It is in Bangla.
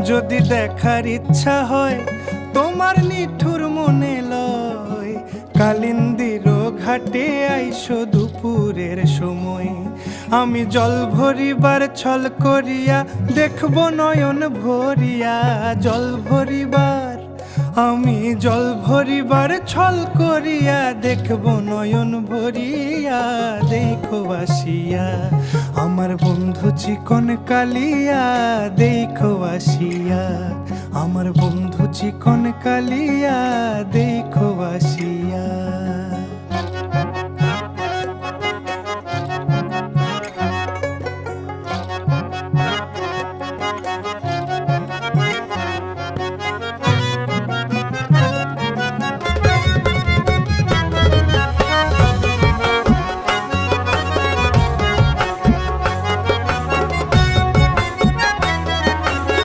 যদি দেখার ইচ্ছা হয় তোমার নিঠুর মনে লয়, কালিন্দির ঘাটে আইসো দুপুরের সময়। আমি জল ভরিবার ছল করিয়া দেখব নয়ন ভরিয়া, জল ভরিবার আমি জল ভরিবার ছল করিয়া দেখব নয়ন ভরিয়া। দেখো আসিয়া আমার বন্ধু চিকন কালিয়া, দেখো আসিয়া আমার বন্ধু চিকন কালিয়া, দেখো আসিয়া।